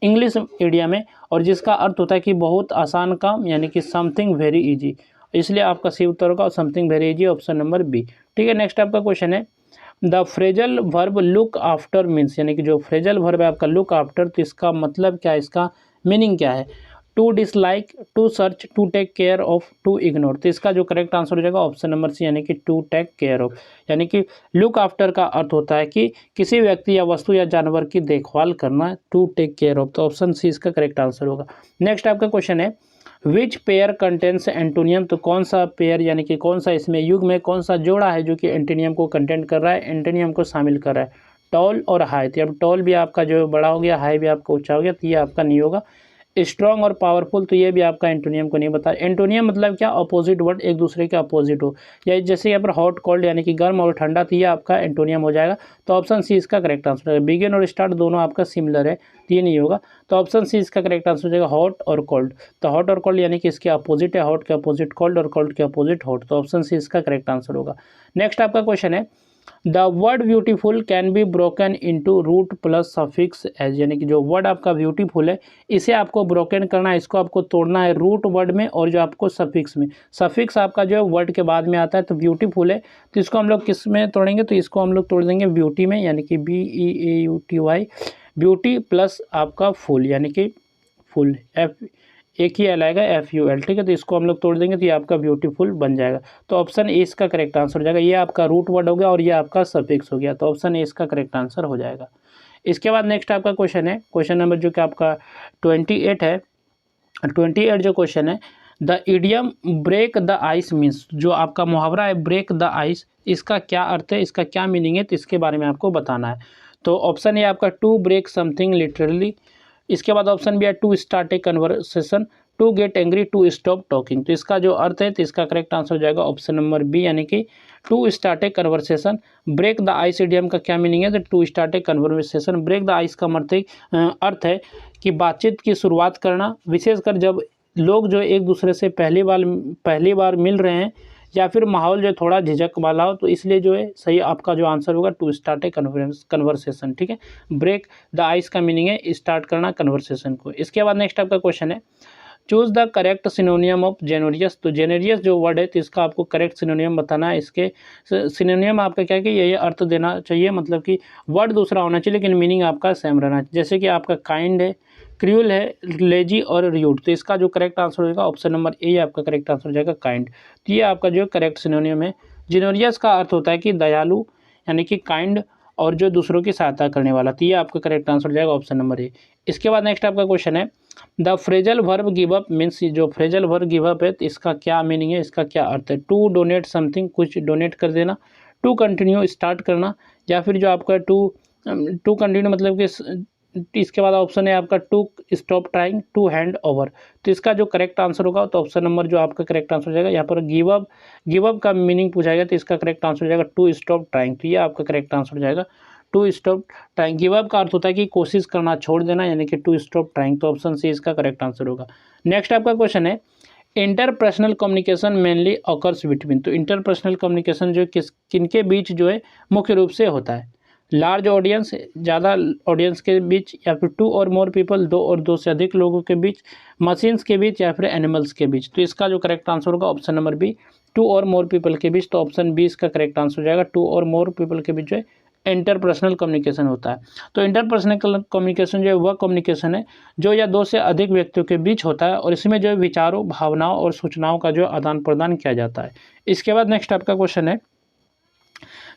इंग्लिश इडियम है, और जिसका अर्थ होता है कि बहुत आसान काम, यानी कि समथिंग वेरी इजी, इसलिए आपका सही उत्तर होगा something very easy, option number B. ठीक है, नेक्स्ट आपका क्वेश्चन है, the phrasal verb look after means, यानी कि जो फ्रेजल वर्ब है आपका लुक आफ्टर, तो इसका मतलब क्या है, इसका मीनिंग क्या है। To dislike, to search, to take care of, to ignore. तो इसका जो करेक्ट आंसर हो जाएगा ऑप्शन नंबर सी, यानी कि टू टेक केयर ऑफ। यानी कि लुक आफ्टर का अर्थ होता है कि किसी व्यक्ति या वस्तु या जानवर की देखभाल करना, टू टेक केयर ऑफ। तो ऑप्शन सी इसका करेक्ट आंसर होगा। नेक्स्ट आपका क्वेश्चन है, विच पेयर कंटेंट्स एंटोनियम, तो कौन सा पेयर यानी कि कौन सा इसमें युग में कौन सा जोड़ा है जो कि एंटोनियम को कंटेंट कर रहा है, एंटोनियम को शामिल कर रहा है। टॉल और हाई, तो अब टॉल भी आपका जो बड़ा हो गया, हाई भी आपका ऊंचा हो गया, तो ये आपका नहीं होगा। स्ट्रॉन्ग और पावरफुल, तो ये भी आपका एंटोनियम को नहीं बता। एंटोनियम मतलब क्या, अपोजिट वर्ड एक दूसरे के अपोजिट हो, या जैसे यहाँ पर हॉट कोल्ड यानी कि गर्म और ठंडा, तो ये आपका एंटोनियम हो जाएगा। तो ऑप्शन सी इसका करेक्ट आंसर है। बिगिन और स्टार्ट दोनों आपका सिमिलर है, तो ये नहीं होगा। तो ऑप्शन सी इसका करेक्ट आंसर हो जाएगा हॉट और कोल्ड। तो हॉट और कोल्ड यानी कि इसके अपोजिट है, हॉट के अपोजिट कोल्ड और कोल्ड के अपोजिट हॉट। तो ऑप्शन सी इसका करेक्ट आंसर होगा। नेक्स्ट आपका क्वेश्चन है, the word beautiful can be broken into root plus suffix as, यानी कि जो वर्ड आपका ब्यूटीफुल है इसे आपको ब्रोकन करना है, इसको आपको तोड़ना है रूट वर्ड में और जो आपको सफिक्स में। सफिक्स आपका जो है वर्ड के बाद में आता है, तो ब्यूटीफुल है तो इसको हम लोग किस में तोड़ेंगे, तो इसको हम लोग तोड़ देंगे ब्यूटी में, यानी कि BEAUTY, ब्यूटी प्लस आपका फुल, यानी कि फुल एक ही एल आएगा FUL, ठीक है, तो इसको हम लोग तोड़ देंगे तो ये आपका ब्यूटीफुल बन जाएगा। तो ऑप्शन ए इसका करेक्ट आंसर हो जाएगा। ये आपका रूट वर्ड हो गया और ये आपका सफिक्स हो गया, तो ऑप्शन ए इसका करेक्ट आंसर हो जाएगा। इसके बाद नेक्स्ट आपका क्वेश्चन है, क्वेश्चन नंबर जो कि आपका 28 है, 28 जो क्वेश्चन है, the idiom break the ice means, जो आपका मुहावरा है ब्रेक द आइस, इसका क्या अर्थ है, इसका क्या मीनिंग है, तो इसके बारे में आपको बताना है। तो ऑप्शन ए आपका टू ब्रेक समथिंग लिटरली, इसके बाद ऑप्शन बी है to start a conversation, to get angry, to stop talking. तो इसका जो अर्थ है तो इसका करेक्ट आंसर हो जाएगा ऑप्शन नंबर बी, यानी कि to start a conversation. Break the ice idiom का क्या मीनिंग है, तो to start a conversation. Break the ice का अर्थ है कि बातचीत की शुरुआत करना, विशेषकर जब लोग जो एक दूसरे से पहली बार मिल रहे हैं या फिर माहौल जो थोड़ा झिझक वाला हो, तो इसलिए जो है सही आपका जो आंसर होगा टू स्टार्ट ए कन्वर्सेशन। ठीक है, ब्रेक द आइस का मीनिंग है स्टार्ट करना कन्वर्सेशन को। इसके बाद नेक्स्ट आपका क्वेश्चन है, choose the correct synonym of generous. तो जेनोरियस जो वर्ड है तो इसका आपको करेक्ट सिनोनियम बताना है। इसके सिनोनियम आपका क्या है कि ये अर्थ देना चाहिए, मतलब कि वर्ड दूसरा होना चाहिए लेकिन मीनिंग आपका सेम रहना चाहिए। जैसे कि आपका काइंड है, क्रूअल है, लेजी और र्यूड। तो इसका जो करेक्ट आंसर होगा ऑप्शन नंबर ए आपका करेक्ट आंसर हो जाएगा काइंड। तो ये आपका जो करेक्ट सिनोनियम है। जेनोरियस का अर्थ होता है कि दयालु, यानी कि काइंड, और जो दूसरों की सहायता करने वाला। तो ये आपका करेक्ट आंसर हो जाएगा ऑप्शन नंबर ए। इसके बाद नेक्स्ट आपका क्वेश्चन है, the phrasal verb give up means, जो फ्रेजल वर्ब गिव अप है तो इसका क्या मीनिंग है, इसका क्या अर्थ है। टू डोनेट समथिंग, कुछ डोनेट कर देना, टू कंटिन्यू स्टार्ट करना, या फिर जो आपका टू कंटिन्यू मतलब कि इसके बाद ऑप्शन है आपका to stop trying, to hand over. तो इसका जो करेक्ट आंसर होगा तो ऑप्शन नंबर जो आपका करेक्ट आंसर हो जाएगा, यहाँ पर गिव अप का मीनिंग पूछा जाएगा तो इसका करेक्ट आंसर हो जाएगा टू स्टॉप ट्राइंग। तो ये आपका करेक्ट आंसर हो जाएगा to stop trying. Give up का अर्थ होता है कि कोशिश करना छोड़ देना, यानी कि टू स्टॉप ट्राइंग। तो ऑप्शन सी इसका करेक्ट आंसर होगा। नेक्स्ट आपका क्वेश्चन है, interpersonal communication mainly occurs between. तो इंटरपर्सनल कम्युनिकेशन जो किनके बीच जो है मुख्य रूप से होता है। लार्ज ऑडियंस, ज़्यादा ऑडियंस के बीच, या फिर टू और मोर पीपल, दो और दो से अधिक लोगों के बीच, मशीन्स के बीच, या फिर एनिमल्स के बीच। तो इसका जो करेक्ट आंसर होगा ऑप्शन नंबर बी, टू और मोर पीपल के बीच। तो ऑप्शन बी इसका करेक्ट आंसर हो जाएगा। टू और मोर पीपल के बीच जो है इंटरपर्सनल कम्युनिकेशन होता है। तो इंटरपर्सनल कम्युनिकेशन जो है वह कम्युनिकेशन है जो या दो से अधिक व्यक्तियों के बीच होता है, और इसमें जो है विचारों, भावनाओं और सूचनाओं का जो आदान प्रदान किया जाता है। इसके बाद नेक्स्ट आपका क्वेश्चन है,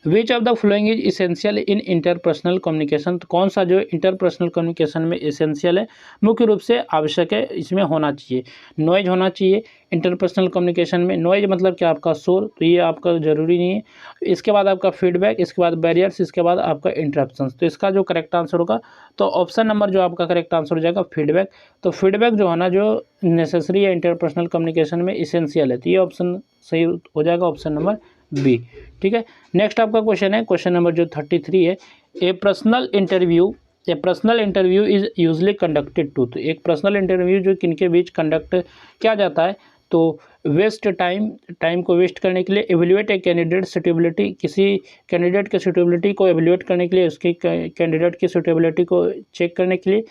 which of the following is essential in interpersonal communication. तो कौन सा जो इंटरपर्सनल कम्युनिकेशन में इसेंशियल है, मुख्य रूप से आवश्यक है, इसमें होना चाहिए। नॉइज होना चाहिए इंटरपर्सनल कम्युनिकेशन में। नॉइज मतलब क्या, आपका शोर, तो ये आपका ज़रूरी नहीं है। इसके बाद आपका फीडबैक, इसके बाद बैरियर्स, इसके बाद आपका इंटरप्शंस। तो इसका जो करेक्ट आंसर होगा, तो ऑप्शन नंबर जो आपका करेक्ट आंसर हो जाएगा फीडबैक। तो फीडबैक जो है ना, जो नेसेसरी है इंटरपर्सनल कम्युनिकेशन में, इसेंशियल है। तो ये ऑप्शन सही हो जाएगा, ऑप्शन नंबर बी। ठीक है, नेक्स्ट आपका क्वेश्चन है, क्वेश्चन नंबर जो 33 है, a personal interview is usually conducted to. तो एक पर्सनल इंटरव्यू जो किनके बीच कंडक्ट किया जाता है, तो वेस्ट टाइम को वेस्ट करने के लिए, एवेल्युएट ए कैंडिडेट सुटेबिलिटी, किसी कैंडिडेट के सुटेबिलिटी को एवेल्युएट करने के लिए, उसकी कैंडिडेट की सुटेबिलिटी को चेक करने के लिए।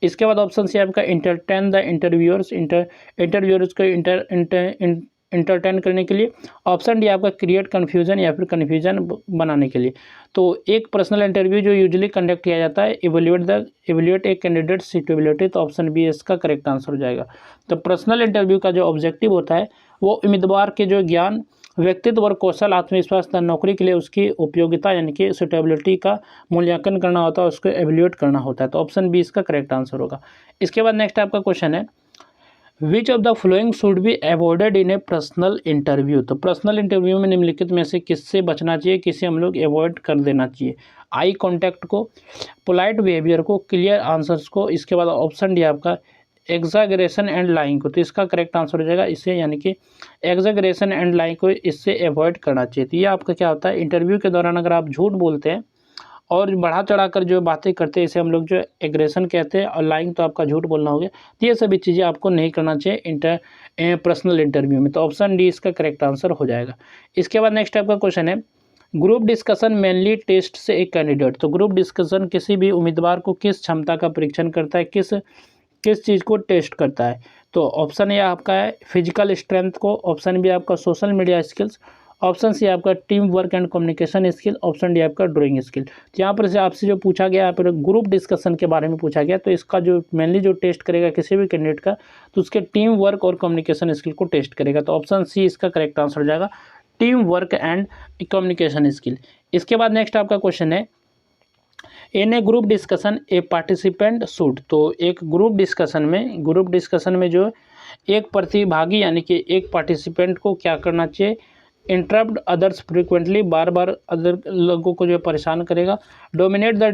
इसके बाद ऑप्शन सी आपका इंटरटेन द इंटरव्यूअर्स, इंटरव्यूअर्स को इंटरटेन करने के लिए। ऑप्शन डी आपका क्रिएट कन्फ्यूजन, या फिर कन्फ्यूजन बनाने के लिए। तो एक पर्सनल इंटरव्यू जो यूजुअली कंडक्ट किया जाता है, एवेल्युएट ए कैंडिडेट सुटेबिलिटी। तो ऑप्शन बी इसका करेक्ट आंसर हो जाएगा। तो पर्सनल इंटरव्यू का जो ऑब्जेक्टिव होता है, वो उम्मीदवार के जो ज्ञान, व्यक्तित्व और कौशल, आत्मविश्वास तथा नौकरी के लिए उसकी उपयोगिता यानी कि सुटेबिलिटी का मूल्यांकन करना होता है, उसको एवेल्युएट करना होता है। तो ऑप्शन बी इसका करेक्ट आंसर होगा। इसके बाद नेक्स्ट आपका क्वेश्चन है, which of the flowing should be avoided in A personal interview. तो पर्सनल इंटरव्यू में निम्नलिखित में से किससे बचना चाहिए, किसे हम लोग अवॉइड कर देना चाहिए। आई कॉन्टैक्ट को, पोलाइट बिहेवियर को, क्लियर आंसर्स को। इसके बाद ऑप्शन डी आपका एग्जैगरेशन एंड लाइंग को। तो इसका करेक्ट आंसर हो जाएगा इसे, यानी कि एग्जैगरेशन एंड लाइंग को इससे अवॉइड करना चाहिए। तो ये आपका क्या होता है, इंटरव्यू के दौरान अगर आप झूठ बोलते हैं और बढ़ा चढ़ाकर जो बातें करते हैं, इसे हम लोग जो एग्रेशन कहते हैं, और लाइंग तो आपका झूठ बोलना हो गया। तो ये सभी चीज़ें आपको नहीं करना चाहिए पर्सनल इंटरव्यू में। तो ऑप्शन डी इसका करेक्ट आंसर हो जाएगा। इसके बाद नेक्स्ट आपका क्वेश्चन है, ग्रुप डिस्कशन मेनली टेस्ट से एक कैंडिडेट। तो ग्रुप डिस्कशन किसी भी उम्मीदवार को किस क्षमता का परीक्षण करता है, किस चीज़ को टेस्ट करता है। तो ऑप्शन ए आपका है फिजिकल स्ट्रेंथ को, ऑप्शन बी आपका social media skills, option C आपका team work and communication skill, option D आपका ड्राइंग स्किल। तो यहाँ पर से आपसे जो पूछा गया, यहाँ पर ग्रुप डिस्कशन के बारे में पूछा गया, तो इसका जो मेनली जो टेस्ट करेगा किसी भी कैंडिडेट का, तो उसके टीम वर्क और कम्युनिकेशन स्किल को टेस्ट करेगा। तो ऑप्शन सी इसका करेक्ट आंसर हो जाएगा, team work and communication skill. इसके बाद नेक्स्ट आपका क्वेश्चन है, in a group discussion a participant should. तो एक ग्रुप डिस्कशन में जो एक प्रतिभागी यानी कि एक पार्टिसिपेंट को क्या करना चाहिए, इंटरप्ट अदर्स फ्रिक्वेंटली, बार बार अदर लोगों को जो परेशान करेगा। डोमिनेट द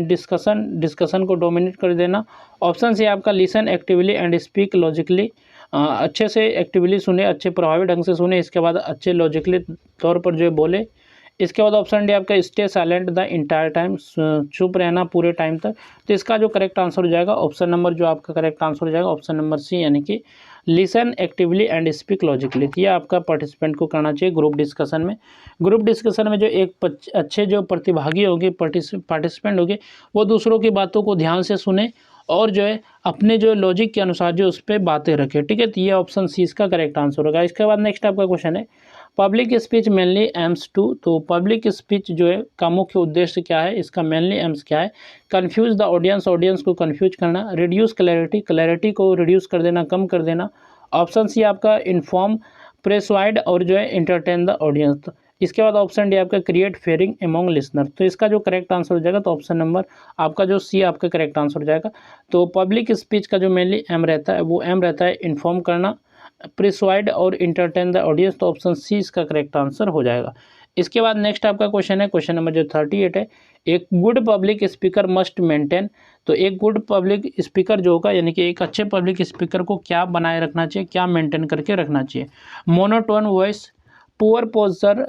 डिस्कशन को डोमिनेट कर देना। ऑप्शन से आपका listen actively and speak logically, अच्छे से एक्टिवली सुने, अच्छे प्रभावी ढंग से सुने, इसके बाद अच्छे लॉजिकली तौर पर जो बोले। इसके बाद ऑप्शन डी आपका stay silent the entire time, चुप रहना पूरे टाइम तक। तो इसका जो करेक्ट आंसर हो जाएगा, ऑप्शन नंबर जो आपका करेक्ट आंसर हो जाएगा, ऑप्शन नंबर सी, यानी कि listen actively and speak logically. ये आपका पार्टिसिपेंट को करना चाहिए ग्रुप डिस्कशन में। ग्रुप डिस्कशन में जो एक अच्छे जो प्रतिभागी होंगे, पार्टिसिपेंट होंगे, वो दूसरों की बातों को ध्यान से सुने और जो है अपने जो लॉजिक के अनुसार जो उस पर बातें रखें। ठीक है, तो ये ऑप्शन सी इसका करेक्ट आंसर होगा। इसके बाद नेक्स्ट आपका क्वेश्चन है, public speech mainly aims to. तो पब्लिक स्पीच जो है का मुख्य उद्देश्य क्या है, इसका मेनली एम्स क्या है, कन्फ्यूज द ऑडियंस को कन्फ्यूज करना, रिड्यूस क्लैरिटी को रिड्यूस कर देना, कम कर देना। ऑप्शन सी आपका इन्फॉर्म, प्रेसवाइड और जो है इंटरटेन द ऑडियंस। इसके बाद ऑप्शन डी आपका क्रिएट फेयरिंग एमोंग लिसनर। तो इसका जो करेक्ट आंसर हो जाएगा, तो ऑप्शन नंबर आपका जो सी आपका करेक्ट आंसर हो जाएगा। तो पब्लिक स्पीच का जो मेनली एम रहता है, वो एम रहता है इन्फॉर्म करना, प्रिसवाइड और इंटरटेन द ऑडियंस। तो ऑप्शन सी इसका करेक्ट आंसर हो जाएगा। इसके बाद नेक्स्ट आपका क्वेश्चन है, क्वेश्चन नंबर जो 38 है, एक good public speaker must maintain. तो एक गुड पब्लिक स्पीकर जो होगा, यानी कि एक अच्छे पब्लिक स्पीकर को क्या बनाए रखना चाहिए, क्या मेंटेन करके रखना चाहिए, monotone voice, poor posture,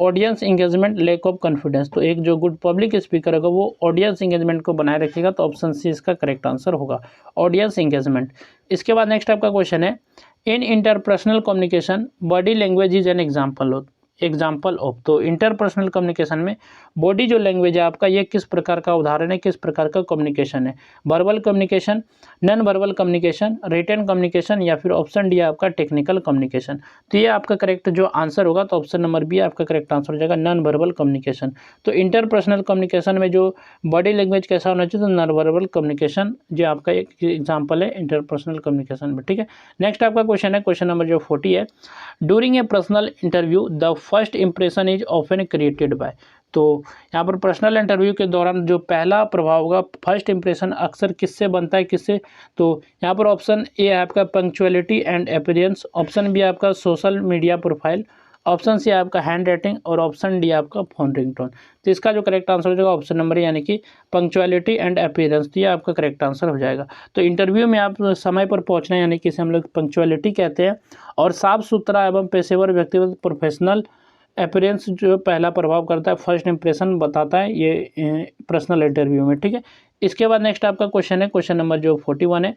audience engagement, lack of confidence. तो एक जो गुड पब्लिक स्पीकर होगा वो ऑडियंस इंगेजमेंट को बनाए रखेगा। तो ऑप्शन सी इसका करेक्ट आंसर होगा, ऑडियंस इंगेजमेंट। इसके बाद नेक्स्ट आपका क्वेश्चन है, in interpersonal communication body language is an example. Example of. तो इंटरपर्सनल कम्युनिकेशन में बॉडी जो लैंग्वेज है आपका, ये किस प्रकार का उदाहरण है, किस प्रकार का कम्युनिकेशन है? Verbal communication, non verbal communication, written communication, या फिर ऑप्शन डी आपका टेक्निकल कम्युनिकेशन। तो ये आपका करेक्ट जो आंसर होगा, तो ऑप्शन नंबर बी आपका करेक्ट आंसर हो जाएगा, नॉन वर्बल कम्युनिकेशन। तो इंटरपर्सनल कम्युनिकेशन में जो बॉडी लैंग्वेज कैसा होना चाहिए, तो नॉन वर्बल कम्युनिकेशन जो आपका एक एग्जाम्पल है इंटरपर्सनल कम्युनिकेशन में, ठीक है। नेक्स्ट आपका क्वेश्चन है, क्वेश्चन नंबर जो 40 है, during a personal interview the first impression is often created by. तो यहाँ पर पर्सनल इंटरव्यू के दौरान जो पहला प्रभाव होगा, फर्स्ट इंप्रेशन अक्सर किससे बनता है, किससे? तो यहाँ पर ऑप्शन ए है आपका punctuality and appearance, option B आपका social media profile, option C आपका हैंड राइटिंग, और ऑप्शन डी आपका फोन रिंगटोन। तो इसका जो करेक्ट आंसर हो जाएगा ऑप्शन नंबर यानी कि पंक्चुअलिटी एंड अपीयरेंस, तो ये आपका करेक्ट आंसर हो जाएगा। तो इंटरव्यू में आप समय पर पहुंचना, यानी कि इसे हम लोग पंक्चुअलिटी कहते हैं, और साफ सुथरा एवं पेशेवर व्यक्तिगत प्रोफेशनल अपीयरेंस जो पहला प्रभाव करता है, फर्स्ट इंप्रेशन बताता है ये पर्सनल इंटरव्यू में, ठीक है। इसके बाद नेक्स्ट आपका क्वेश्चन है, क्वेश्चन नंबर जो 41 है,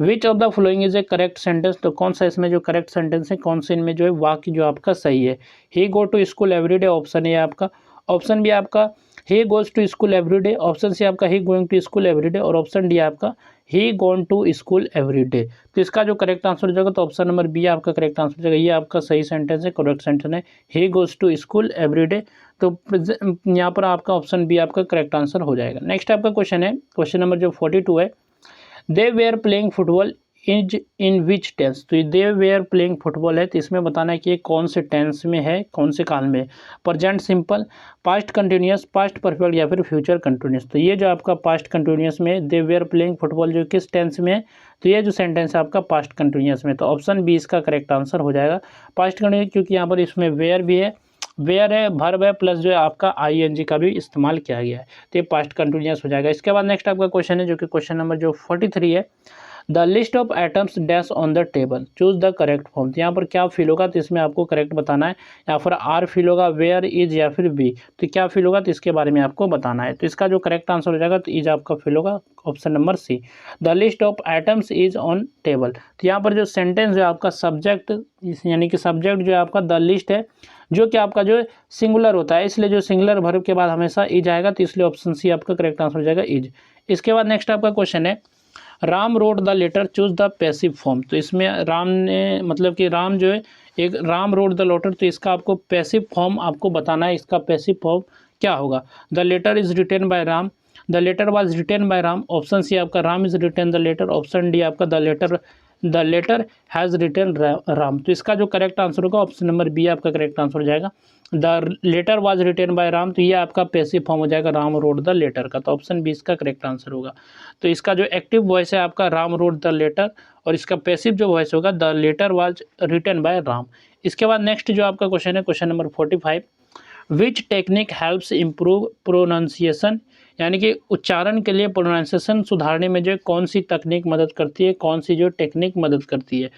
which of the following is A correct sentence. तो कौन सा इसमें जो करेक्ट सेंटेंस है, कौन से इनमें जो है वाक्य जो आपका सही है? He go to school everyday, option A आपका, ऑप्शन बी आपका he goes to school everyday, option C आपका he going to school everyday, और ऑप्शन डी आपका he gone to school everyday. तो इसका जो करेक्ट आंसर हो जाएगा, तो ऑप्शन नंबर बी आपका करेक्ट आंसर हो जाएगा, ये आपका सही सेंटेंस है, करेक्ट सेंटेंस है, he goes to school everyday. तो यहाँ पर आपका ऑप्शन बी आपका करेक्ट आंसर हो जाएगा। नेक्स्ट आपका क्वेश्चन है, क्वेश्चन नंबर जो 42 है, they were playing football is in which tense. तो दे वेयर प्लेइंग फुटबॉल है, तो इसमें बताना है कि ये कौन से टेंस में है, कौन से काल में है? Present simple, past continuous, past perfect, या फिर फ्यूचर कंटिन्यूस। तो ये जो आपका पास्ट कंटिन्यूस में दे वेयर प्लेइंग फुटबॉल जो किस टेंस में है, तो ये जो सेंटेंस है आपका पास्ट कंटिन्यूस में, तो ऑप्शन बी इसका करेक्ट आंसर हो जाएगा, पास्ट कंटिन्यूस, क्योंकि यहाँ पर इसमें वेयर भी है, वेयर है, वर्ब है, प्लस जो है आपका आईएनजी का भी इस्तेमाल किया गया है, तो ये पास्ट कंटिन्यूस हो जाएगा। इसके बाद नेक्स्ट आपका क्वेश्चन है, जो कि क्वेश्चन नंबर जो 43 है, the list of items dash on the table, choose the correct form. तो यहाँ पर क्या फिल होगा, तो इसमें आपको करेक्ट बताना है, या फिर आर फिल होगा, वेयर, इज, या फिर बी। तो क्या फिल होगा, तो इसके बारे में आपको बताना है। तो इसका जो करेक्ट आंसर हो जाएगा, तो इज आपका फिल होगा, option number C, the list of items is on table. तो यहाँ पर जो सेंटेंस है आपका सब्जेक्ट, यानी कि सब्जेक्ट जो है आपका द लिस्ट है, जो कि आपका जो सिंगुलर होता है, इसलिए जो सिंगुलर वर्ब के बाद हमेशा इज आएगा, तो इसलिए ऑप्शन सी आपका करेक्ट आंसर हो जाएगा, इज। इसके बाद नेक्स्ट आपका क्वेश्चन है, Ram wrote the letter, choose the passive form. तो इसमें राम ने, मतलब कि राम जो है एक राम रोड द लेटर, तो इसका आपको पैसिव फॉर्म आपको बताना है, इसका पैसिव फॉर्म क्या होगा? The letter is written by Ram, the letter was written by Ram, option C आपका Ram is written the letter, option D आपका the letter has written Ram. तो इसका जो करेक्ट आंसर होगा ऑप्शन नंबर बी आपका करेक्ट आंसर हो जाएगा, the letter was written by Ram. तो ये आपका पैसिव फॉर्म हो जाएगा राम रोड द लेटर का, तो ऑप्शन बी इसका करेक्ट आंसर होगा। तो इसका जो एक्टिव वॉइस है आपका राम रोड द लेटर, और इसका पैसिव जो वॉइस होगा the letter was written by Ram. इसके बाद नेक्स्ट जो आपका क्वेश्चन है, question number 45, which technique helps improve pronunciation, यानी कि उच्चारण के लिए प्रोनाउंसिएशन सुधारने में जो कौन सी तकनीक मदद करती है, कौन सी जो टेक्निक मदद करती है?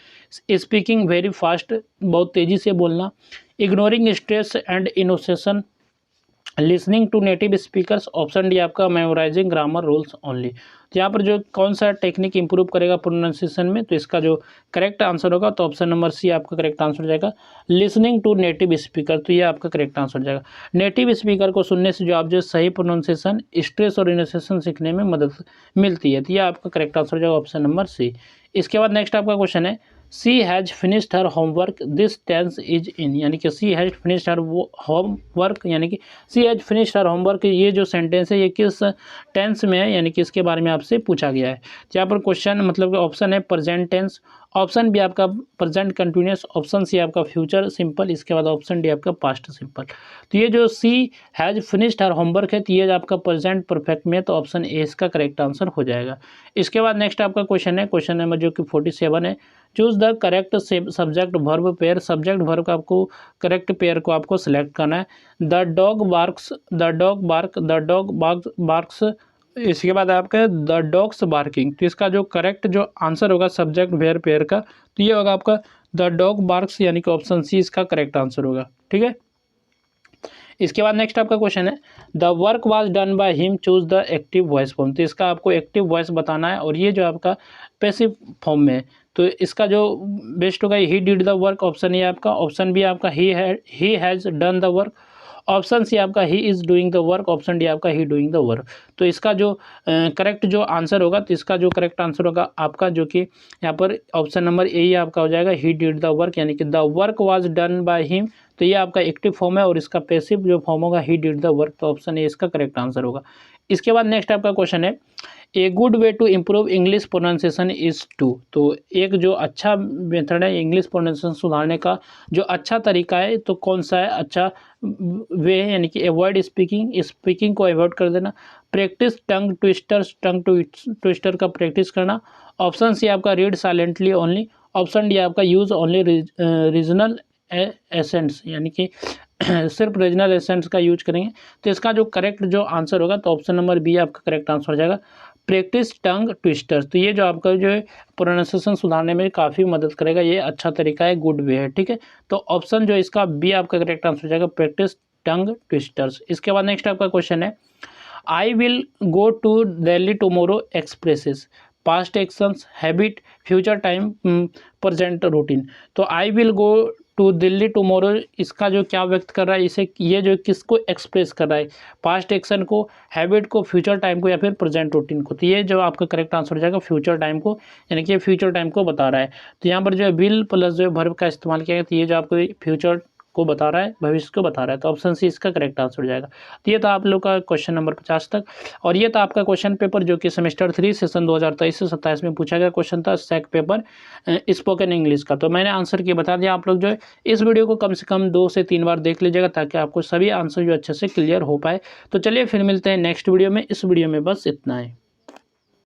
स्पीकिंग वेरी फास्ट, बहुत तेज़ी से बोलना, ignoring stress and intonation, listening to native speakers, option D आपका मेमोराइजिंग ग्रामर रूल्स ओनली। तो यहाँ पर जो कौन सा टेक्निक इंप्रूव करेगा प्रोनाउंसिएशन में, तो इसका जो करेक्ट आंसर होगा, तो ऑप्शन नंबर सी आपका करेक्ट आंसर हो जाएगा, लिसनिंग टू नेटिव स्पीकर। तो ये आपका करेक्ट आंसर हो जाएगा, नेटिव स्पीकर को सुनने से जो आप जो सही प्रोनाउंसिएशन, स्ट्रेस और इनोसेशन सीखने में मदद मिलती है। तो ये आपका करेक्ट आंसर हो जाएगा, ऑप्शन नंबर सी। इसके बाद नेक्स्ट आपका क्वेश्चन है, she has finished her homework, this tense is in, यानी कि she has finished her homework, यानी कि she has finished her homework, ये जो सेंटेंस है ये किस टेंस में है, यानी कि इसके बारे में आपसे पूछा गया है। यहाँ पर क्वेश्चन मतलब कि ऑप्शन है प्रेजेंट टेंस, ऑप्शन बी आपका प्रेजेंट कंटिन्यूस, ऑप्शन सी आपका फ्यूचर सिंपल, इसके बाद ऑप्शन डी आपका पास्ट सिंपल। तो ये जो सी हैज़ फिनिश्ड हर होमवर्क है, तो ये आपका प्रेजेंट परफेक्ट में, तो ऑप्शन ए इसका करेक्ट आंसर हो जाएगा। इसके बाद नेक्स्ट आपका क्वेश्चन है, क्वेश्चन नंबर जो कि 47 है, choose the correct subject verb pair, subject verb का आपको करेक्ट पेयर को आपको सिलेक्ट करना है। The dog barks, the dog bark, the dog barks, इसके बाद आपका द डॉग्स बार्किंग। तो इसका जो करेक्ट जो आंसर होगा सब्जेक्ट वर्ब पेयर का, तो ये होगा आपका द डॉग बार्क्स, यानी कि ऑप्शन सी इसका करेक्ट आंसर होगा, ठीक है। इसके बाद नेक्स्ट आपका क्वेश्चन है the work was done by him, choose the active voice form. तो इसका आपको एक्टिव वॉइस बताना है और ये जो आपका पैसिव फॉर्म में है, तो इसका जो बेस्ट होगा he did the work, option A आपका, ऑप्शन बी आपका he has done the work, option C आपका he is doing the work, option D आपका ही डूइंग द वर्क। तो इसका जो करेक्ट जो आंसर होगा, तो इसका जो करेक्ट आंसर होगा आपका जो कि यहाँ पर ऑप्शन नंबर ए ही आपका हो जाएगा, ही डिड द वर्क, यानी कि the work was done by him. तो ये आपका एक्टिव फॉर्म है और इसका पैसिव जो फॉर्म होगा ही डिड द वर्क, तो ऑप्शन ए इसका करेक्ट आंसर होगा। इसके बाद नेक्स्ट आपका क्वेश्चन है a good way to improve English pronunciation is to. तो एक जो अच्छा मेथड है इंग्लिश प्रोनाउंसिएशन सुधारने का जो अच्छा तरीका है, तो कौन सा है अच्छा वे है, यानी कि अवॉइड स्पीकिंग को अवॉइड कर देना, प्रैक्टिस टंग ट्विस्टर का प्रैक्टिस करना, ऑप्शन सी आपका read silently only, option D आपका यूज़ ओनली रीजनल एसेंट्स, यानी कि सिर्फ रीजनल एसेंट्स का यूज करेंगे। तो इसका जो करेक्ट जो आंसर होगा, तो ऑप्शन नंबर बी आपका करेक्ट आंसर हो जाएगा, प्रैक्टिस टंग ट्विस्टर्स। तो ये जो आपका जो है प्रोनाउंसिएशन सुधारने में काफ़ी मदद करेगा, ये अच्छा तरीका है, गुड वे है, ठीक है। तो ऑप्शन जो इसका बी आपका करेक्ट आंसर हो जाएगा, प्रैक्टिस टंग ट्विस्टर्स। इसके बाद नेक्स्ट आपका क्वेश्चन है I will go to Delhi tomorrow expresses past actions, habit, future time, present routine. तो I will go to Delhi tomorrow, इसका जो क्या व्यक्त कर रहा है, इसे ये जो किसको एक्सप्रेस कर रहा है, पास्ट एक्शन को, हैबिट को, फ्यूचर टाइम को, या फिर प्रेजेंट रूटीन को। तो ये जो आपका करेक्ट आंसर हो जाएगा फ्यूचर टाइम को, यानी कि फ्यूचर टाइम को बता रहा है। तो यहाँ पर जो है विल प्लस जो है वर्ब का इस्तेमाल किया गया, तो ये जो आपको फ्यूचर को बता रहा है, भविष्य को बता रहा है, तो ऑप्शन सी इसका करेक्ट आंसर हो जाएगा। तो ये था आप लोग का क्वेश्चन नंबर 50 तक, और ये था आपका क्वेश्चन पेपर जो कि सेमेस्टर 3 सेशन 2023 से 27 में पूछा गया क्वेश्चन था, सेक पेपर स्पोकन इंग्लिश का। तो मैंने आंसर किए बता दिया, आप लोग जो है इस वीडियो को कम से कम 2 से 3 बार देख लीजिएगा ताकि आपको सभी आंसर जो अच्छे से क्लियर हो पाए। तो चलिए फिर मिलते हैं नेक्स्ट वीडियो में, इस वीडियो में बस इतना है।